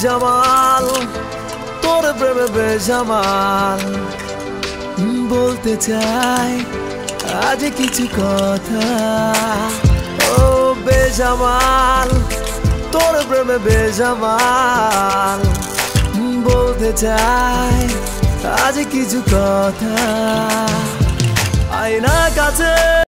বেজামাল তোর প্রেমে বেজামাল বলতে চাই আজ কিছু কথা ও বেজামাল তোর প্রেমে বেজামাল বলতে চাই আজ কিছু কথা আয়না কাছে